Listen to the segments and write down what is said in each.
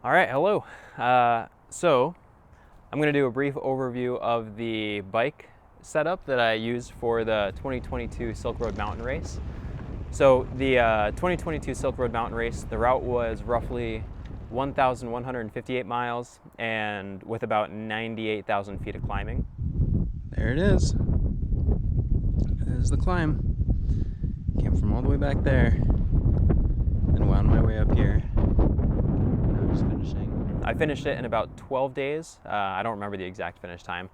All right, hello. So I'm going to do a brief overview of the bike setup that I used for the 2022 Silk Road Mountain Race. So the 2022 Silk Road Mountain Race, the route was roughly 1,158 miles and with about 98,000 feet of climbing. There it is. There's the climb. Came from all the way back there and wound my way up here. Now just finishing. I finished it in about 12 days. I don't remember the exact finish time.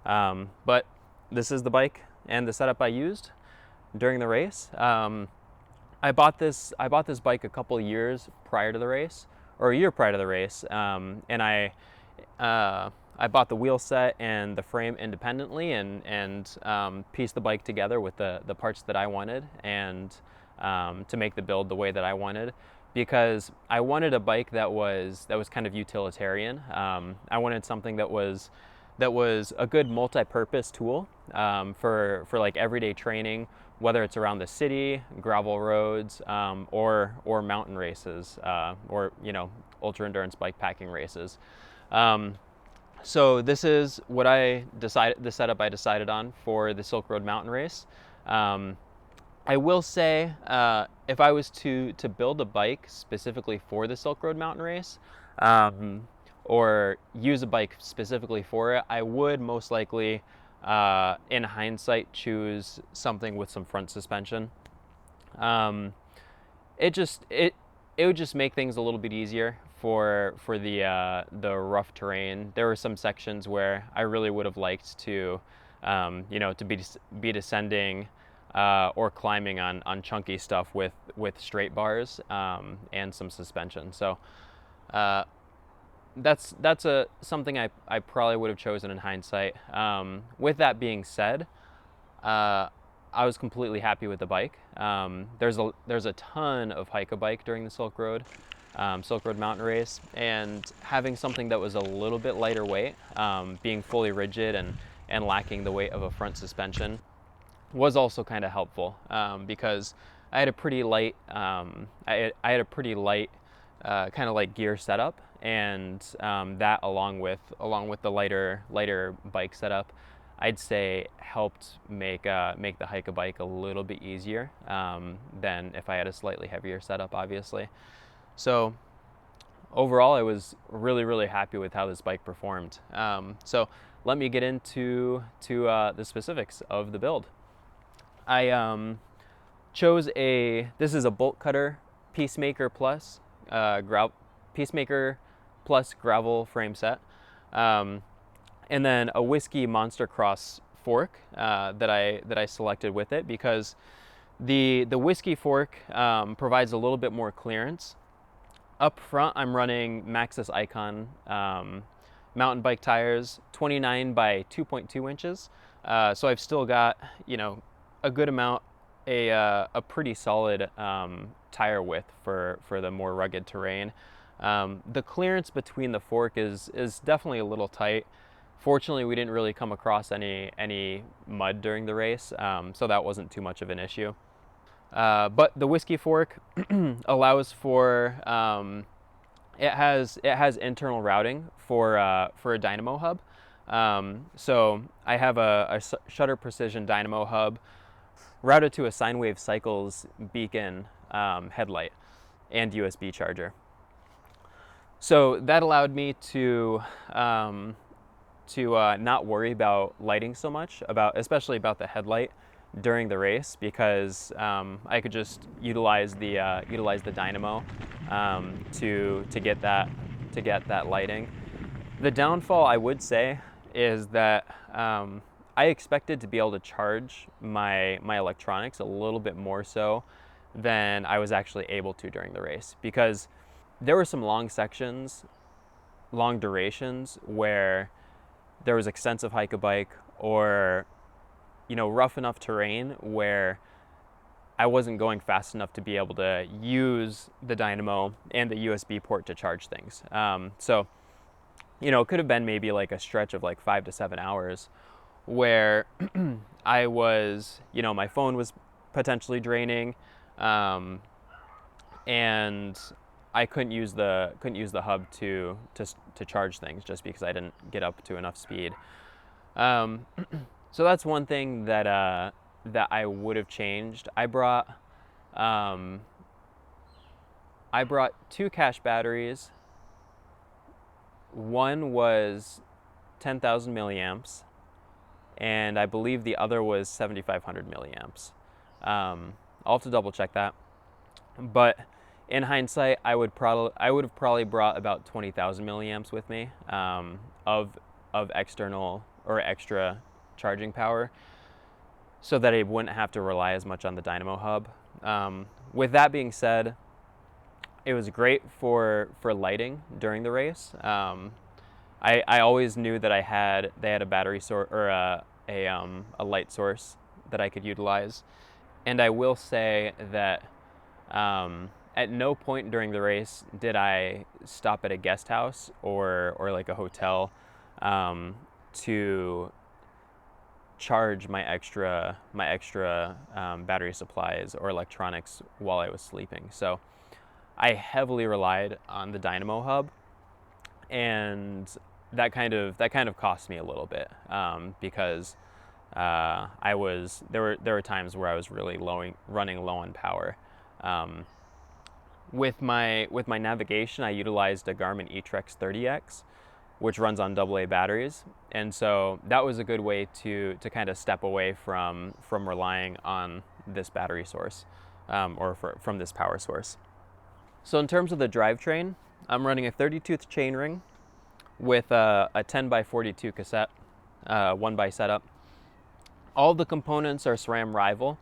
But this is the bike and the setup I used during the race. I bought this bike a couple years prior to the race, or a year prior to the race, and I bought the wheel set and the frame independently, and pieced the bike together with the parts that I wanted, and to make the build the way that I wanted, because I wanted a bike that was kind of utilitarian. I wanted something that was a good multi-purpose tool for like everyday training, whether it's around the city, gravel roads, or mountain races, or ultra endurance bike packing races. So this is what the setup I decided on for the Silk Road Mountain Race. I will say, if I was to build a bike specifically for the Silk Road Mountain Race, or use a bike specifically for it, I would most likely, in hindsight, choose something with some front suspension. It would just make things a little bit easier for the rough terrain. There were some sections where I really would have liked to, to be descending or climbing on chunky stuff with straight bars and some suspension. So that's something I probably would have chosen in hindsight. With that being said, I was completely happy with the bike. There's a ton of hike-a-bike during the Silk Road Mountain Race, and having something that was a little bit lighter weight, being fully rigid and lacking the weight of a front suspension, was also kind of helpful, because I had a pretty light kind of like gear setup, and that along with the lighter bike setup, I'd say helped make the hike-a-bike a little bit easier than if I had a slightly heavier setup, obviously. So overall, I was really happy with how this bike performed. So let me get into the specifics of the build. I chose this is a bolt cutter Peacemaker Plus Peacemaker Plus gravel frame set, and then a Whiskey Monster Cross fork that I selected with it, because the Whiskey fork provides a little bit more clearance. Up front, I'm running Maxxis Icon mountain bike tires, 29 by 2.2 inches. So I've still got a good amount, a pretty solid tire width for the more rugged terrain. The clearance between the fork is definitely a little tight. Fortunately, we didn't really come across any mud during the race, so that wasn't too much of an issue. But the Whiskey fork allows for it has internal routing for a dynamo hub. So I have a Shutter Precision dynamo hub routed to a Sine Wave Cycles beacon headlight and USB charger. So that allowed me to not worry about lighting so much, especially about the headlight during the race, because I could just utilize the dynamo to get that lighting. The downfall, I would say, is that I expected to be able to charge my electronics a little bit more so than I was actually able to during the race, because there were some long durations where there was extensive hike-a-bike or rough enough terrain where I wasn't going fast enough to be able to use the dynamo and the USB port to charge things. So it could have been maybe like a stretch of like 5 to 7 hours where I was, my phone was potentially draining, and I couldn't use the hub to charge things just because I didn't get up to enough speed. So that's one thing that that I would have changed. I brought 2 cache batteries. One was 10,000 milliamps, and I believe the other was 7,500 milliamps. I'll have to double check that. But in hindsight, I would have probably brought about 20,000 milliamps with me of external or extra charging power, so that I wouldn't have to rely as much on the dynamo hub. With that being said, it was great for lighting during the race. I always knew that they had a battery source or a light source that I could utilize, and I will say that at no point during the race did I stop at a guest house or like a hotel to charge my extra battery supplies or electronics while I was sleeping. So I heavily relied on the dynamo hub, and that kind of cost me a little bit because there were times where I was really running low on power. With my navigation, I utilized a Garmin eTrex 30X, which runs on AA batteries, and so that was a good way to kind of step away from relying on this battery source from this power source. So in terms of the drivetrain, I'm running a 30-tooth chainring with a 10x42 cassette, 1x setup. All the components are SRAM Rival,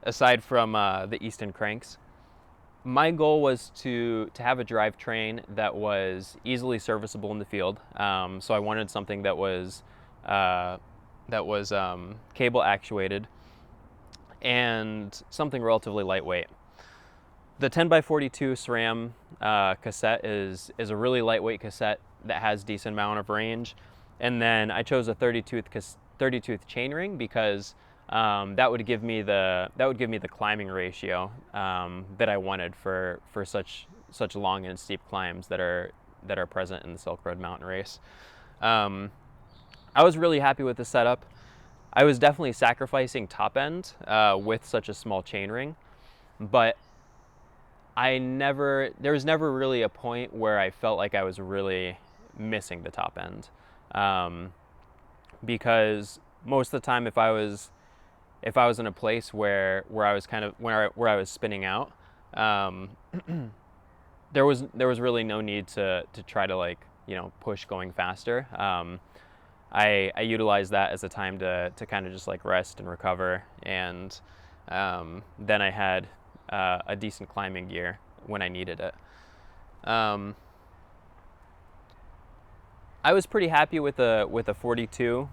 aside from the Easton cranks. My goal was to have a drivetrain that was easily serviceable in the field. So I wanted something that was cable actuated and something relatively lightweight. The 10x42 SRAM cassette is a really lightweight cassette that has decent amount of range, and then I chose a 30-tooth chainring because that would give me the climbing ratio that I wanted for such long and steep climbs that are present in the Silk Road Mountain Race. I was really happy with the setup. I was definitely sacrificing top end with such a small chainring, but there was never really a point where I felt like I was really missing the top end, because most of the time if I was in a place where I was spinning out, there was really no need to try to push going faster. I utilized that as a time to kind of just rest and recover, and then I had a decent climbing gear when I needed it. I was pretty happy with a 42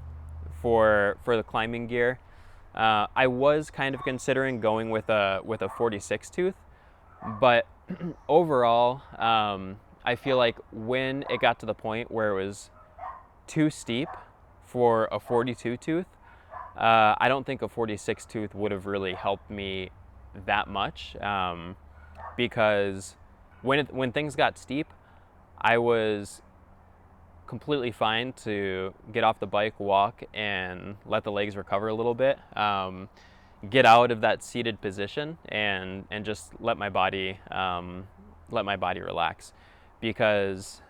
for the climbing gear. I was kind of considering going with a 46 tooth, but overall, I feel like when it got to the point where it was too steep for a 42 tooth, I don't think a 46 tooth would have really helped me that much, because when things got steep, I was completely fine to get off the bike, walk, and let the legs recover a little bit, get out of that seated position, and just let my body relax, because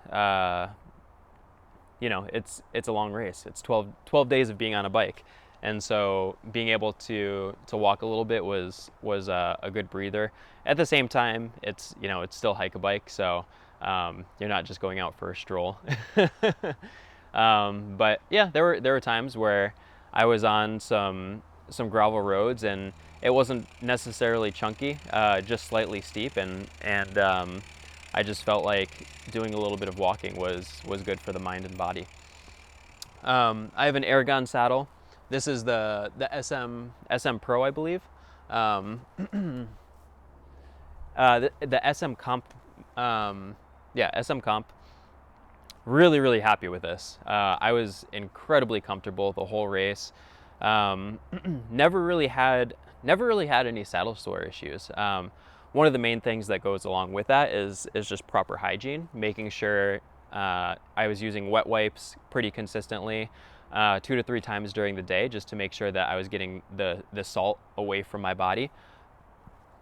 it's a long race. It's 12 days of being on a bike, and so being able to walk a little bit was a good breather. At the same time, it's still hike a bike, so you're not just going out for a stroll. But yeah, there were times where I was on some gravel roads, and it wasn't necessarily chunky, just slightly steep, and I just felt like doing a little bit of walking was good for the mind and body. I have an Aragon saddle. This is the SM Pro, I believe. The SM Comp. SM Comp. Really, really happy with this. I was incredibly comfortable the whole race. Never really had any saddle sore issues. One one of the main things that goes along with that is just proper hygiene, making sure I was using wet wipes pretty consistently, 2 to 3 times during the day, just to make sure that I was getting the salt away from my body.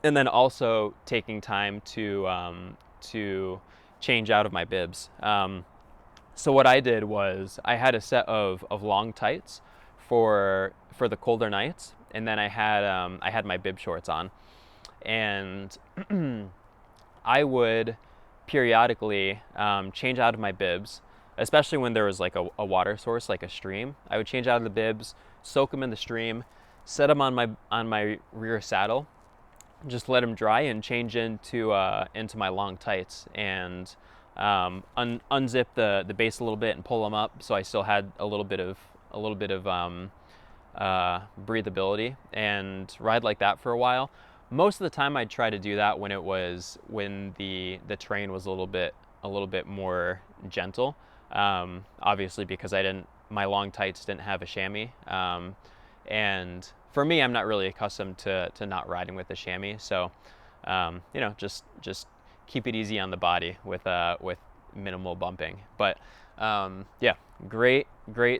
And then also taking time to change out of my bibs. So what I did was I had a set of long tights for the colder nights, and then I had my bib shorts on, and I would periodically change out of my bibs, especially when there was like a water source, like a stream. I would change out of the bibs, soak them in the stream, set them on my rear saddle, just let them dry, and change into my long tights, and unzip the base a little bit and pull them up, so I still had a little bit of breathability, and ride like that for a while. Most of the time I'd try to do that when the terrain was a little bit more gentle, obviously because my long tights didn't have a chamois, and for me, I'm not really accustomed to not riding with a chamois, so just keep it easy on the body with minimal bumping. But yeah, great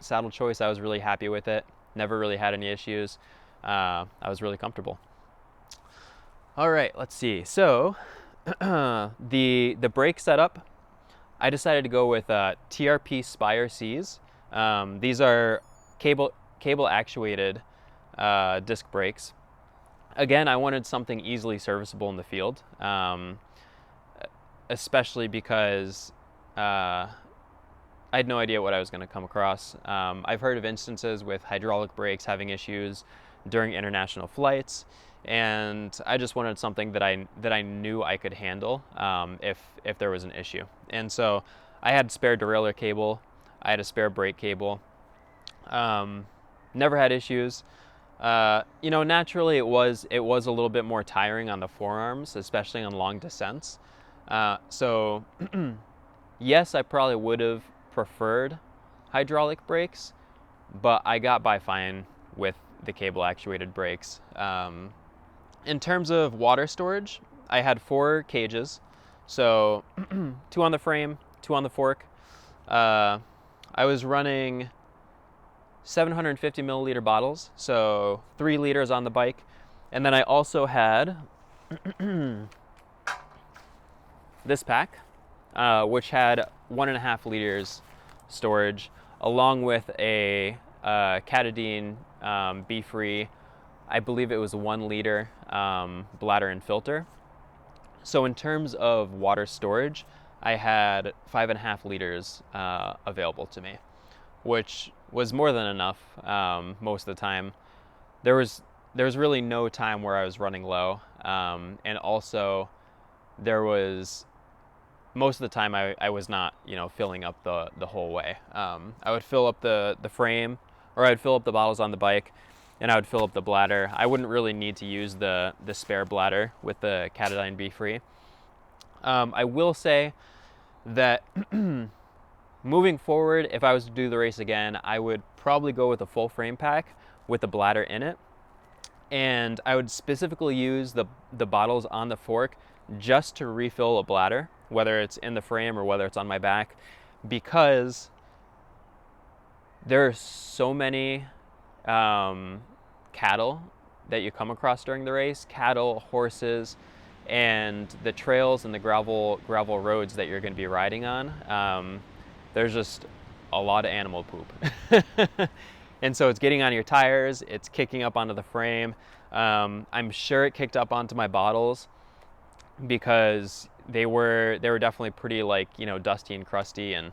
saddle choice. I was really happy with it. Never really had any issues. I was really comfortable. All right, let's see. So the brake setup, I decided to go with TRP Spire C's. These are cable actuated disc brakes. Again, I wanted something easily serviceable in the field, especially because I had no idea what I was going to come across. I've heard of instances with hydraulic brakes having issues during international flights, and I just wanted something that I knew I could handle if there was an issue. And so I had spare derailleur cable, I had a spare brake cable. Never had issues. Naturally it was a little bit more tiring on the forearms, especially on long descents. So yes, I probably would have preferred hydraulic brakes, but I got by fine with the cable actuated brakes. In terms of water storage, I had 4 cages, so 2 on the frame, 2 on the fork. I was running 750 milliliter bottles, so 3 liters on the bike. And then I also had this pack, which had 1.5 liters storage, along with a Katadyn Be-Free, I believe it was 1 liter bladder and filter. So in terms of water storage, I had 5.5 liters available to me, which was more than enough most of the time. There was really no time where I was running low, and also there was most of the time I was not filling up the whole way. I would fill up the frame, or I'd fill up the bottles on the bike, and I would fill up the bladder. I wouldn't really need to use the spare bladder with the Katadyn Be-Free. I will say that moving forward, if I was to do the race again, I would probably go with a full frame pack with the bladder in it. And I would specifically use the bottles on the fork just to refill a bladder, whether it's in the frame or whether it's on my back, because there are so many cattle that you come across during the race, cattle, horses, and the trails and the gravel roads that you're going to be riding on. There's just a lot of animal poop. And so it's getting on your tires, it's kicking up onto the frame. I'm sure it kicked up onto my bottles because they were definitely pretty dusty and crusty, and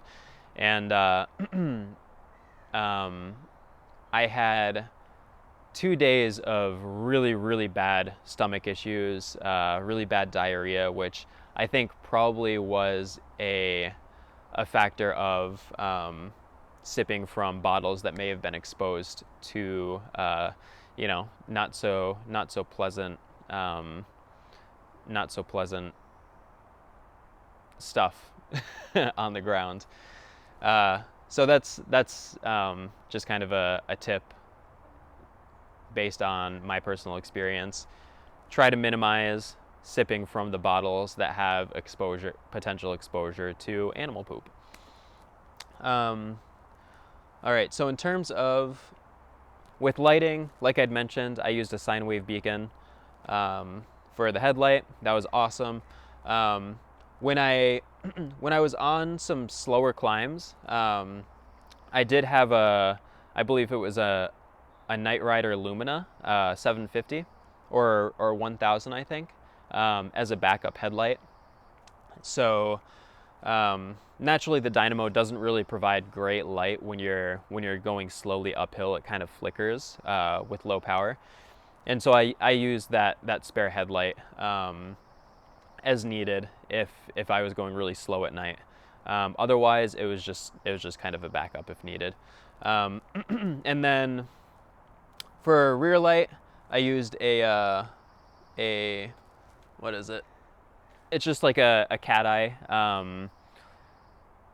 I had 2 days of really bad stomach issues, really bad diarrhea, which I think probably was a factor of sipping from bottles that may have been exposed to not so pleasant stuff on the ground. So that's just kind of a tip based on my personal experience. Try to minimize sipping from the bottles that have potential exposure to animal poop. All right, so in terms of with lighting, like I'd mentioned, I used a sine wave beacon for the headlight. That was awesome. When I was on some slower climbs, I did have I believe it was a Night Rider Lumina 750 or 1000, I think, as a backup headlight. So naturally, the dynamo doesn't really provide great light when you're going slowly uphill. It kind of flickers with low power, and so I use that spare headlight as needed if I was going really slow at night. Otherwise, it was just kind of a backup if needed. And then for rear light, I used a what is it? It's just like a cat eye,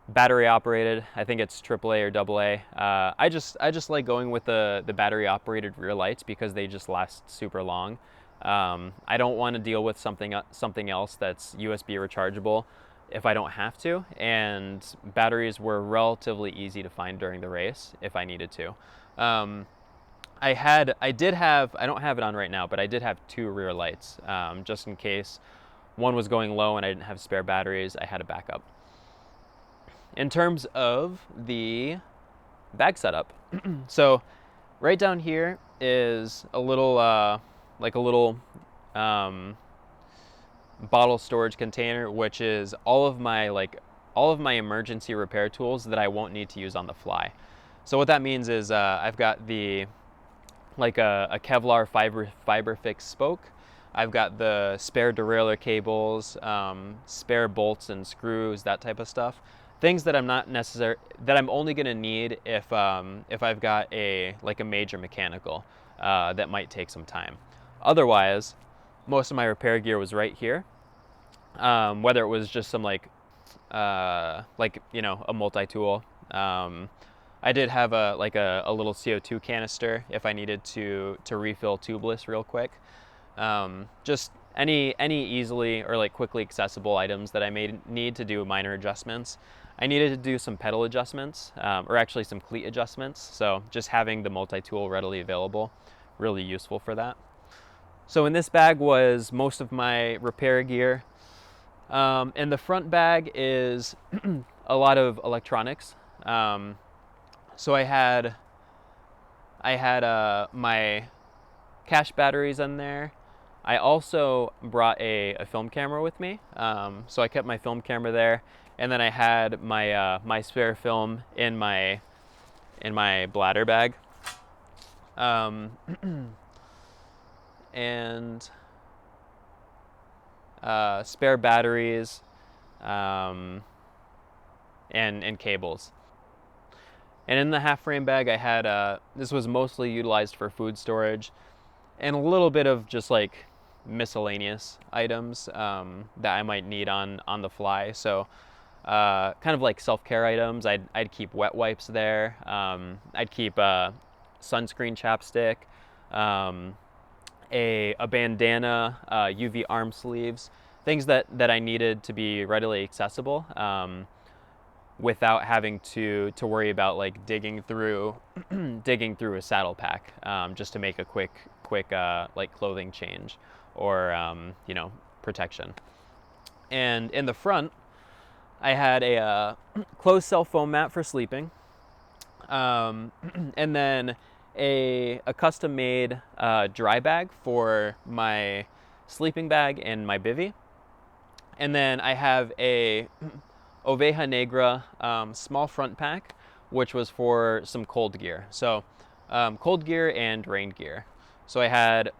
battery operated. I think it's AAA or AA. I just like going with the battery operated rear lights because they just last super long. I don't want to deal with something else that's USB rechargeable if I don't have to, and batteries were relatively easy to find during the race if I needed to. I don't have it on right now, but I did have 2 rear lights, just in case one was going low and I didn't have spare batteries. I had a backup. In terms of the bag setup, so right down here is a little bottle storage container, which is all of my emergency repair tools that I won't need to use on the fly. So what that means is I've got a Kevlar fiber fixed spoke. I've got the spare derailleur cables, spare bolts and screws, that type of stuff. Things that I'm only going to need if I've got a major mechanical that might take some time. Otherwise, most of my repair gear was right here. Whether it was just some a multi-tool. I did have a little CO2 canister if I needed to refill tubeless real quick. Just any easily or quickly accessible items that I may need to do minor adjustments. I needed to do some pedal adjustments, or actually some cleat adjustments. So just having the multi-tool readily available, really useful for that. So in this bag was most of my repair gear. And the front bag is a lot of electronics. So I had my cache batteries in there. I also brought a film camera with me, so I kept my film camera there, and then I had my my spare film in my bladder bag, and spare batteries, and cables. And in the half frame bag, I had this was mostly utilized for food storage, and a little bit of just miscellaneous items that I might need on the fly. So kind of self-care items. I'd keep wet wipes there. I'd keep sunscreen chapstick, a bandana, UV arm sleeves, things that I needed to be readily accessible without having to worry about digging through a saddle pack just to make a quick clothing change or protection. And in the front, I had a closed cell foam mat for sleeping, and then a custom made dry bag for my sleeping bag and my bivy. And then I have a Oveja Negra small front pack, which was for some cold gear. So cold gear and rain gear. So I had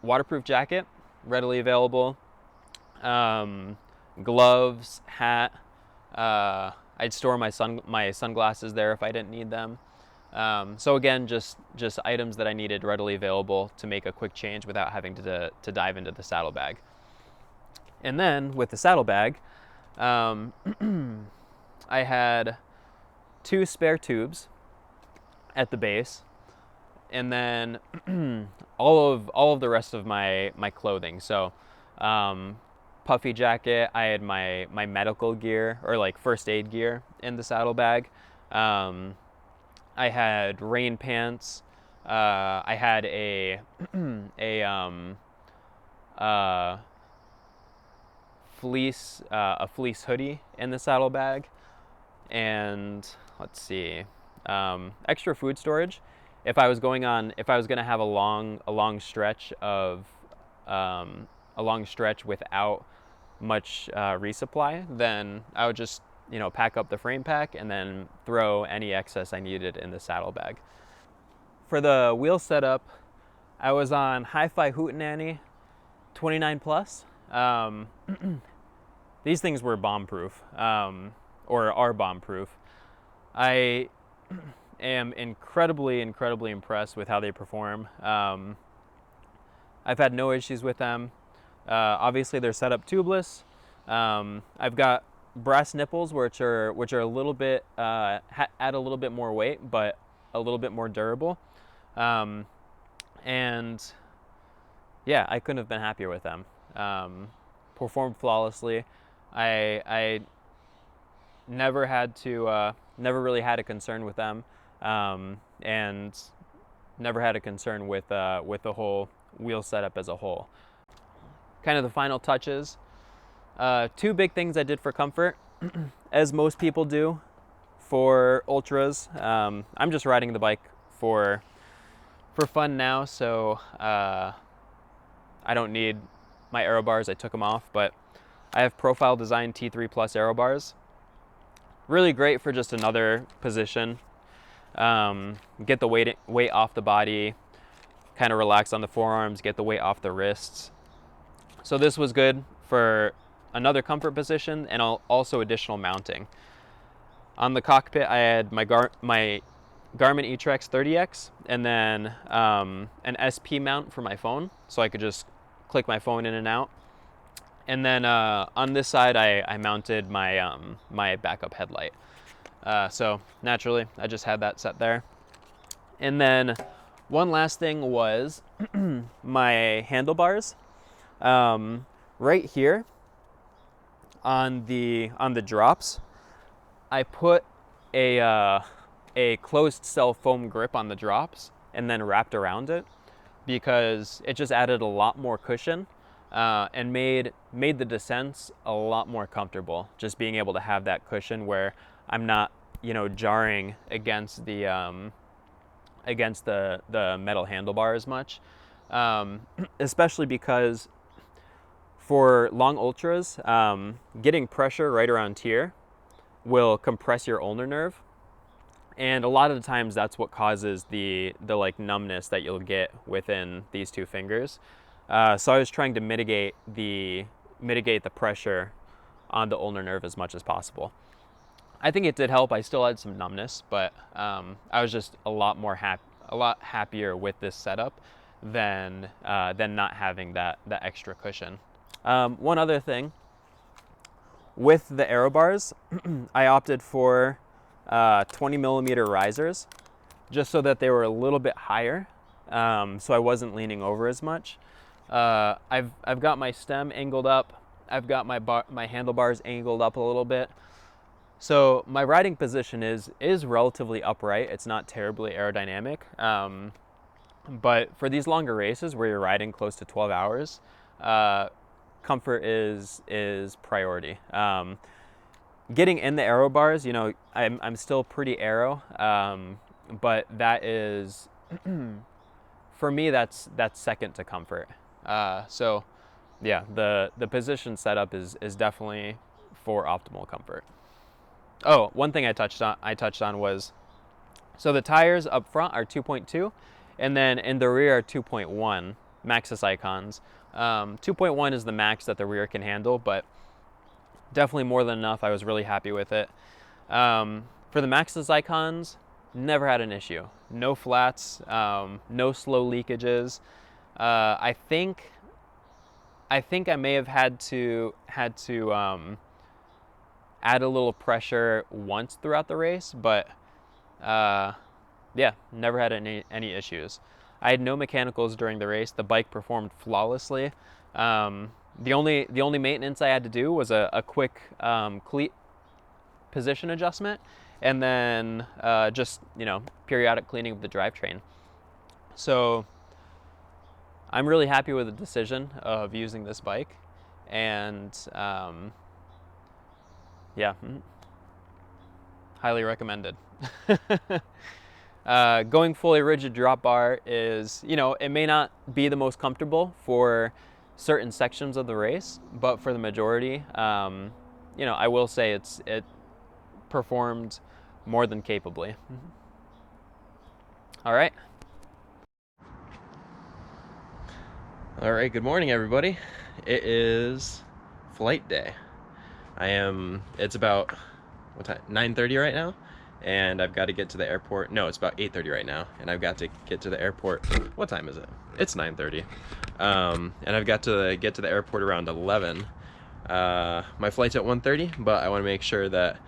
waterproof jacket readily available, gloves, hat. I'd store my sunglasses there if I didn't need them. So again, just items that I needed readily available to make a quick change without having to dive into the saddlebag. And then with the saddlebag, I had 2 spare tubes at the base, and then all of the rest of my clothing. So puffy jacket. I had my medical gear, or like first aid gear, in the saddlebag. I had rain pants. I had a a fleece hoodie in the saddlebag, and let's see, extra food storage. If I was going to have a long stretch without much resupply, then I would just pack up the frame pack and then throw any excess I needed in the saddlebag. For the wheel setup, I was on Hi-Fi Hootenanny 29 plus. These things were bomb-proof, or are bomb-proof. I am incredibly impressed with how they perform. I've had no issues with them. Obviously, they're set up tubeless. I've got brass nipples, which are a little bit add a little bit more weight, but a little bit more durable. And yeah, I couldn't have been happier with them. Performed flawlessly. I never really had a concern with them, and never had a concern with the whole wheel setup as a whole. Kind of the final touches. Two big things I did for comfort, as most people do for ultras. I'm just riding the bike for fun now, so I don't need my aero bars. I took them off, but I have Profile Design T3 Plus aero bars. Really great for just another position. Get the weight off the body, kind of relax on the forearms, get the weight off the wrists. So this was good for another comfort position and also additional mounting. On the cockpit, I had my Garmin eTrex 30X, and then an SP mount for my phone, so I could just click my phone in and out. And then on this side, I mounted my my backup headlight. So naturally, I just had that set there. And then one last thing was my handlebars. Right here on the drops, I put a closed cell foam grip on the drops and then wrapped around it, because it just added a lot more cushion and made the descents a lot more comfortable. Just being able to have that cushion where I'm not jarring against the metal handlebar as much, especially because for long ultras, getting pressure right around here will compress your ulnar nerve, and a lot of the times that's what causes the like numbness that you'll get within these two fingers. So I was trying to mitigate the pressure on the ulnar nerve as much as possible. I think it did help. I still had some numbness, but I was just a lot happier with this setup than not having that extra cushion. One other thing, with the aero bars, I opted for 20 millimeter risers, just so that they were a little bit higher, so I wasn't leaning over as much. I've got my stem angled up. I've got my handlebars angled up a little bit. So my riding position is relatively upright. It's not terribly aerodynamic. But for these longer races where you're riding close to 12 hours, comfort is priority. Getting in the aero bars, I'm still pretty aero, but that is, for me, that's second to comfort. So yeah, the position setup is definitely for optimal comfort. Oh, one thing I touched on was, so the tires up front are 2.2, and then in the rear are 2.1 Maxxis Icons. 2.1 is the max that the rear can handle, but definitely more than enough. I was really happy with it. For the Maxxis Icons, never had an issue. No flats, no slow leakages. I think I may have had to add a little pressure once throughout the race, but yeah, never had any issues. I had no mechanicals during the race. The bike performed flawlessly. The only maintenance I had to do was a quick cleat position adjustment, and then just periodic cleaning of the drivetrain. So I'm really happy with the decision of using this bike, and yeah, highly recommended. Going fully rigid drop bar is, it may not be the most comfortable for certain sections of the race, but for the majority, I will say it performed more than capably. All right. All right, good morning, everybody. It is flight day. It's about, what time? 9:30 right now, and I've got to get to the airport. No, it's about 8:30 right now, and I've got to get to the airport. What time is it? It's 9:30. And I've got to get to the airport around 11. My flight's at 1:30, but I want to make sure that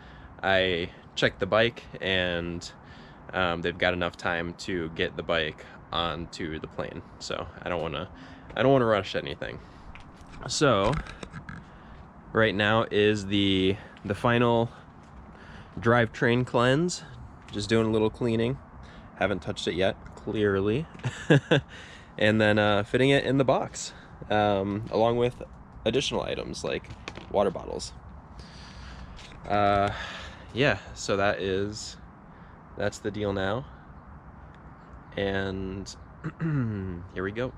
I check the bike and they've got enough time to get the bike onto the plane. So I don't want to rush anything. So right now is the final drivetrain cleanse. Just doing a little cleaning. Haven't touched it yet, clearly. And then fitting it in the box, along with additional items like water bottles. Yeah, so that's the deal now. And here we go.